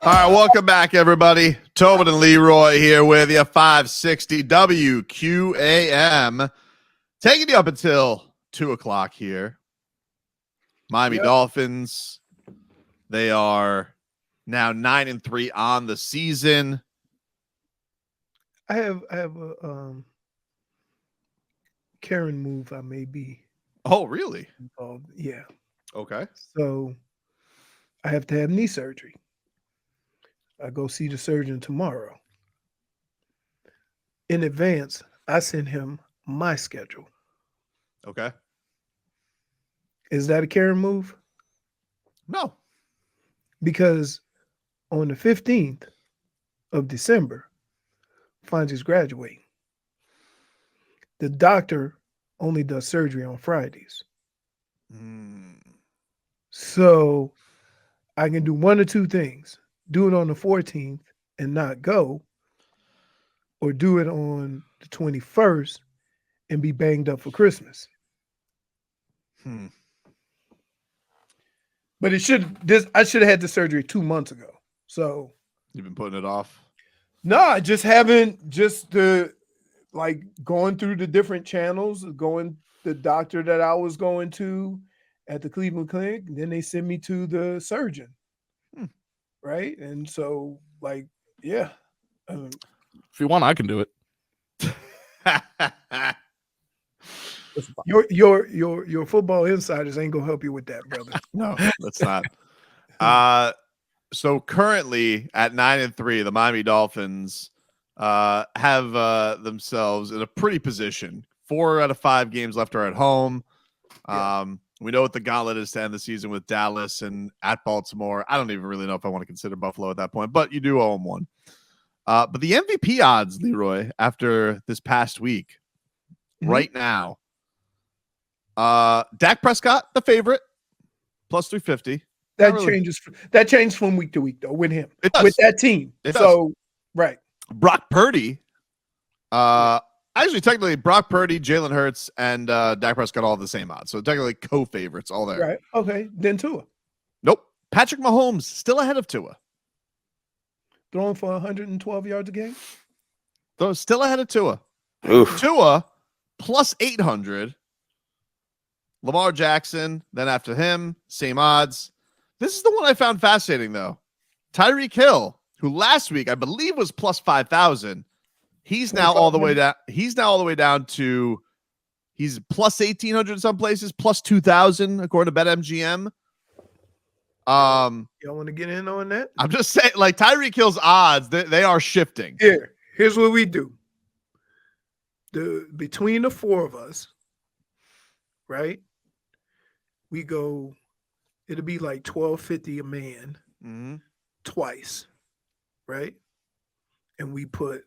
All right, welcome back, everybody. Tobin and Leroy here with you, 560 WQAM. Taking you up until 2 o'clock here. Miami Dolphins, they are now 9-3 on the season. I have a Karen move I may be Oh, really? involved. Yeah. Okay. So I have to have knee surgery. I go see the surgeon tomorrow. In advance, I send him my schedule. Okay. Is that a Karen move? No. Because on the 15th of December, Fonzie's graduating. The doctor only does surgery on Fridays. So I can do one or two things. Do it on the 14th and not go, or do it on the 21st and be banged up for Christmas. But I should have had the surgery 2 months ago. So you've been putting it off? No, I just haven't. Just like going through the different channels, going the doctor that I was going to at the Cleveland Clinic. Then they send me to the surgeon. Right. And so, like, yeah. If you want, I can do it. Your football insiders ain't gonna help you with that, brother. No, that's not. So currently at 9-3, the Miami Dolphins have themselves in a pretty position. 4 out of 5 games left are at home. We know what the gauntlet is to end the season with Dallas and at Baltimore. I don't even really know if I want to consider Buffalo at that point, but you do owe them one. But the MVP odds, Leroy, after this past week, right now, Dak Prescott, the favorite, plus 350. That changes from week to week, though, with him. It does. With that team. It so, does. Right. Brock Purdy. Actually, technically, Brock Purdy, Jalen Hurts, and Dak Prescott all have the same odds. So technically co-favorites all there. Right. Okay. Then Tua. Nope. Patrick Mahomes still ahead of Tua. Throwing for 112 yards a game? Still ahead of Tua. Oof. Tua plus 800. Lamar Jackson, then after him, same odds. This is the one I found fascinating, though. Tyreek Hill, who last week I believe was plus 5,000. He's now all the way down. He's now all the way down to he's plus 1,800 in some places, plus 2,000 according to BetMGM. Y'all want to get in on that? I'm just saying, like Tyreek Hill's odds, they are shifting. Here's what we do. Between the 4 of us, right? We go. It'll be like $12.50 a man twice, right? And we put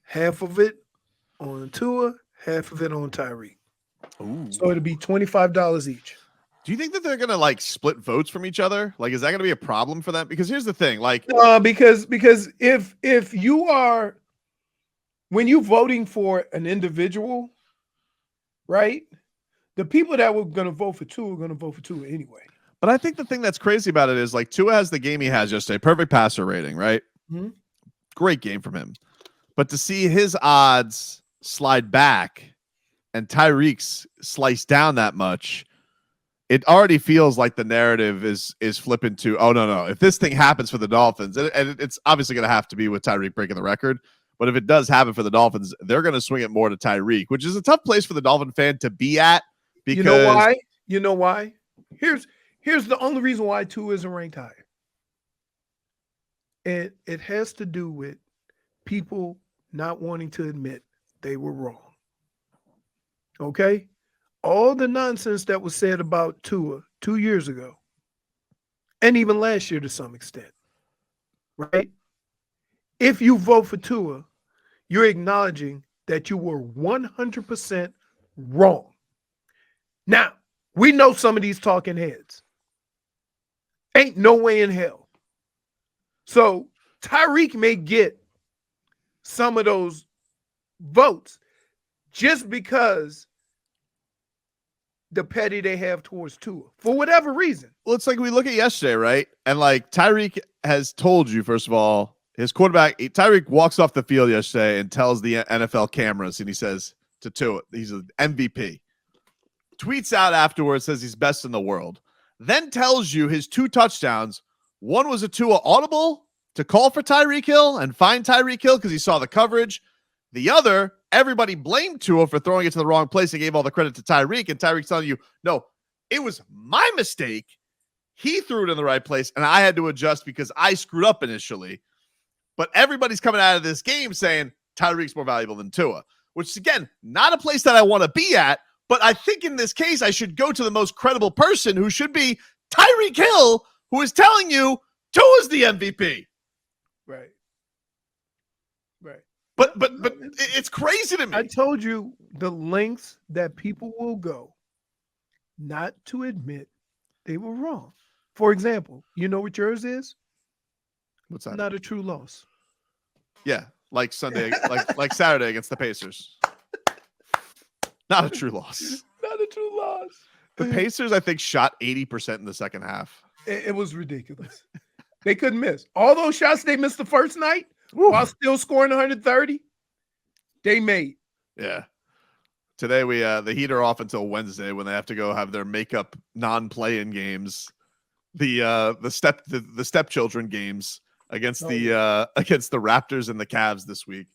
half of it on Tua, half of it on Tyreek. So it'll be $25 each. Do you think that they're gonna like split votes from each other? Like, is that gonna be a problem for them? Because here's the thing, like, because if you are when you're voting for an individual, right? The people that were gonna vote for Tua are gonna vote for Tua anyway. But I think the thing that's crazy about it is like Tua has the game he has yesterday, perfect passer rating, right? Great game from him. But to see his odds slide back and Tyreek's slice down that much, it already feels like the narrative is flipping to, oh, no. If this thing happens for the Dolphins, and it's obviously going to have to be with Tyreek breaking the record, but if it does happen for the Dolphins, they're going to swing it more to Tyreek, which is a tough place for the Dolphin fan to be at. Because You know why? Here's the only reason why Tua isn't ranked higher. And it has to do with people not wanting to admit they were wrong. Okay? All the nonsense that was said about Tua 2 years ago, and even last year to some extent, right? If you vote for Tua, you're acknowledging that you were 100% wrong. Now, we know some of these talking heads. Ain't no way in hell. So Tyreek may get some of those votes just because the petty they have towards Tua for whatever reason. Well, it's like we look at yesterday, right? And like Tyreek has told you, first of all, his quarterback, Tyreek walks off the field yesterday and tells the NFL cameras, and he says to Tua, he's an MVP. Tweets out afterwards, says he's best in the world. Then tells you his 2 touchdowns. One was a Tua audible to call for Tyreek Hill and find Tyreek Hill because he saw the coverage. The other, everybody blamed Tua for throwing it to the wrong place and gave all the credit to Tyreek. And Tyreek's telling you, no, it was my mistake. He threw it in the right place, and I had to adjust because I screwed up initially. But everybody's coming out of this game saying Tyreek's more valuable than Tua, which is, again, not a place that I want to be at. But I think in this case, I should go to the most credible person, who should be Tyreek Hill, who is telling you Tua's the MVP. Right. Right. But it's crazy to me. I told you the lengths that people will go not to admit they were wrong. For example, you know what yours is? What's that? Not a true loss. Yeah, like Sunday, like Saturday against the Pacers. Not a true loss. Not a true loss. The Pacers, I think, shot 80% in the second half. It was ridiculous. They couldn't miss. All those shots they missed the first night while still scoring 130, they made. Yeah. Today the Heat are off until Wednesday when they have to go have their makeup non-play-in games, the stepchildren games against the Raptors and the Cavs this week.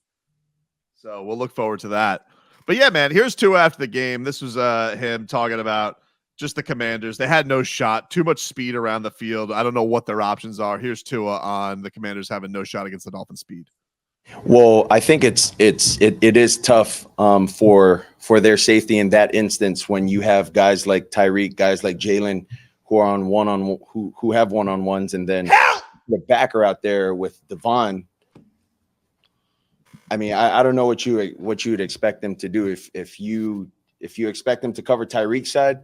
So we'll look forward to that. But yeah, man, here's Tua after the game. This was him talking about just the Commanders. They had no shot, too much speed around the field. I don't know what their options are. Here's Tua on the Commanders having no shot against the Dolphins' speed. Well, I think it is tough for their safety in that instance when you have guys like Tyreek, guys like Jalen who are on who have one-on-ones, and then the backer out there with Devon. I mean, I don't know what you would expect them to do. If you expect them to cover Tyreek's side,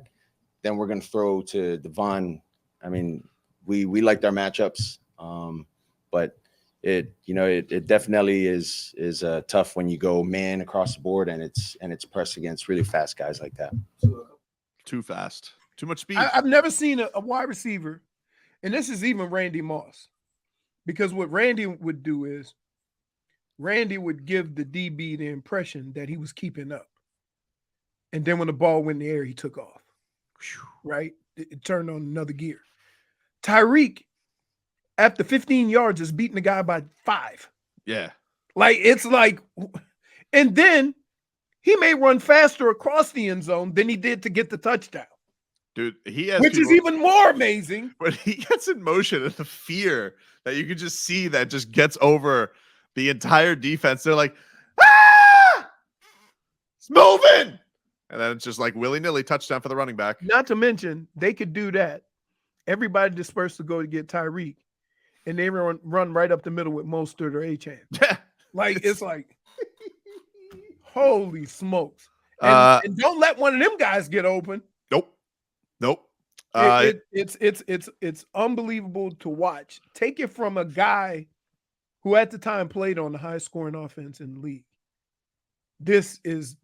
then we're going to throw to Devon. I mean, we liked our matchups, but it definitely is tough when you go man across the board and it's pressed against really fast guys like that. Too fast, too much speed. I've never seen a wide receiver, and this is even Randy Moss, because what Randy would do is Randy would give the DB the impression that he was keeping up, and then when the ball went in the air, he took off. Right? It turned on another gear. Tyreek, after 15 yards, is beating the guy by 5. Yeah. And then he may run faster across the end zone than he did to get the touchdown. Dude, which is even more amazing. But he gets in motion, and the fear that you can just see that just gets over the entire defense. They're like, ah! It's moving! And then it's just like willy-nilly touchdown for the running back. Not to mention, they could do that. Everybody dispersed to go to get Tyreek, and they run right up the middle with Mostert or Achane. It's like, holy smokes. And don't let one of them guys get open. Nope. It's unbelievable to watch. Take it from a guy who at the time played on the highest scoring offense in the league. This is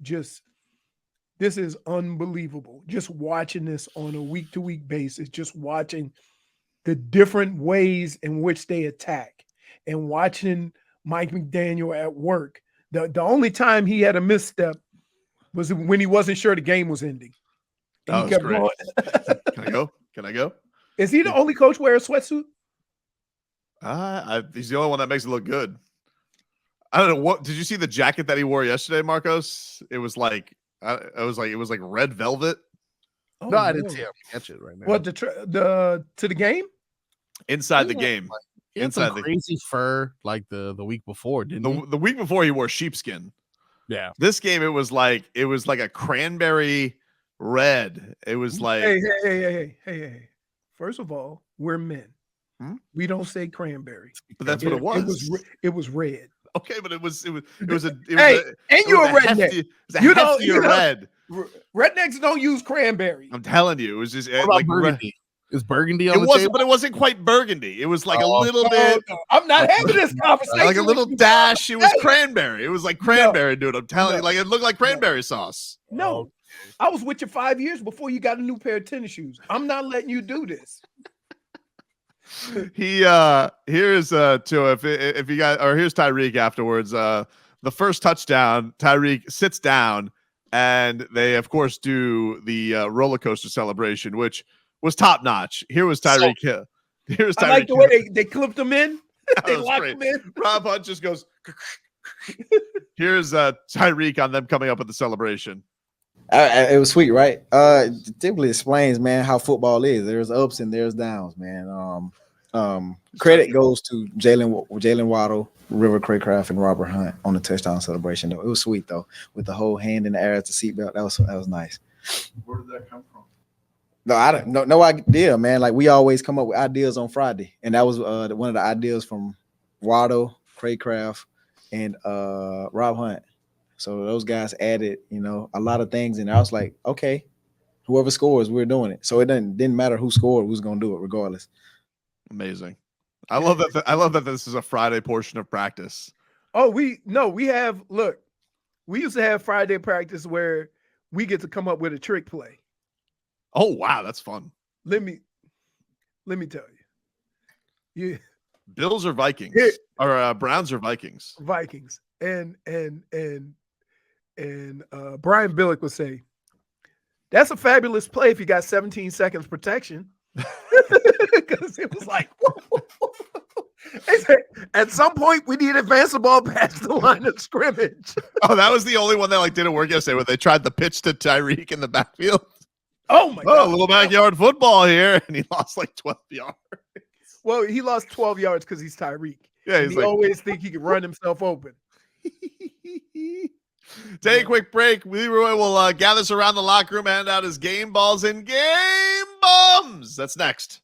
unbelievable. Just watching this on a week-to-week basis, just watching the different ways in which they attack and watching Mike McDaniel at work. The only time he had a misstep was when he wasn't sure the game was ending. And he kept going. Can I go? Is he the only coach wear a sweatsuit? He's the only one that makes it look good. I don't know what. Did you see the jacket that he wore yesterday, Marcos? It was like it was like red velvet. Oh, no, I didn't see him catch it right now. What to the game? Inside the game. He had some crazy fur like the week before, didn't he? The week before he wore sheepskin. Yeah. This game it was like a cranberry red. It was like hey. First of all, we're men. We don't say cranberry. But that's what it was. It was red. Okay, but it was a and you're a redneck. You know, red. Rednecks don't use cranberry. I'm telling you, it was just like burgundy. Is burgundy on the table? But it wasn't quite burgundy. It was like a little bit. No. I'm not having this conversation. Like a little dash. It was cranberry. It was like cranberry, dude. I'm telling you, like it looked like cranberry sauce. No, I was with you 5 years before you got a new pair of tennis shoes. I'm not letting you do this. Here's Tua, if you got, or here's Tyreek afterwards. The first touchdown, Tyreek sits down, and they of course do the roller coaster celebration, which was top notch. Here was Tyreek Hill. Here's Tyreek. I like the way they clipped him in. They locked him in. Rob Hunt just goes. Here's Tyreek on them coming up with the celebration. It was sweet, right? Typically explains, man, how football is. There's ups and there's downs, man. Credit goes to Jalen Waddle, River Craycraft, and Robert Hunt on the touchdown celebration. Though it was sweet, though, with the whole hand in the air at the seatbelt. That was nice. Where did that come from? No, I don't no idea, man. Like we always come up with ideas on Friday, and that was one of the ideas from Waddle, Craycraft, and Rob Hunt. So those guys added, a lot of things, and I was like, okay, whoever scores, we're doing it. So it didn't matter who scored, who's going to do it, regardless. Amazing. I love that. I love that this is a Friday portion of practice. Oh, we have. Look, we used to have Friday practice where we get to come up with a trick play. Oh wow, that's fun. Let me tell you. Yeah. Bills or Vikings, or Browns or Vikings? Vikings. And Brian Billick would say, "That's a fabulous play if you got 17 seconds protection." Because it was like, they said, at some point we need to advance the ball past the line of scrimmage. Oh, that was the only one that didn't work yesterday when they tried the pitch to Tyreek in the backfield. Oh my God. A little backyard football here, and he lost 12 yards. Well, he lost 12 yards because he's Tyreek. Yeah, he always think he can run himself open. Take a quick break. Leroy will gather us around the locker room, hand out his game balls and game bums. That's next.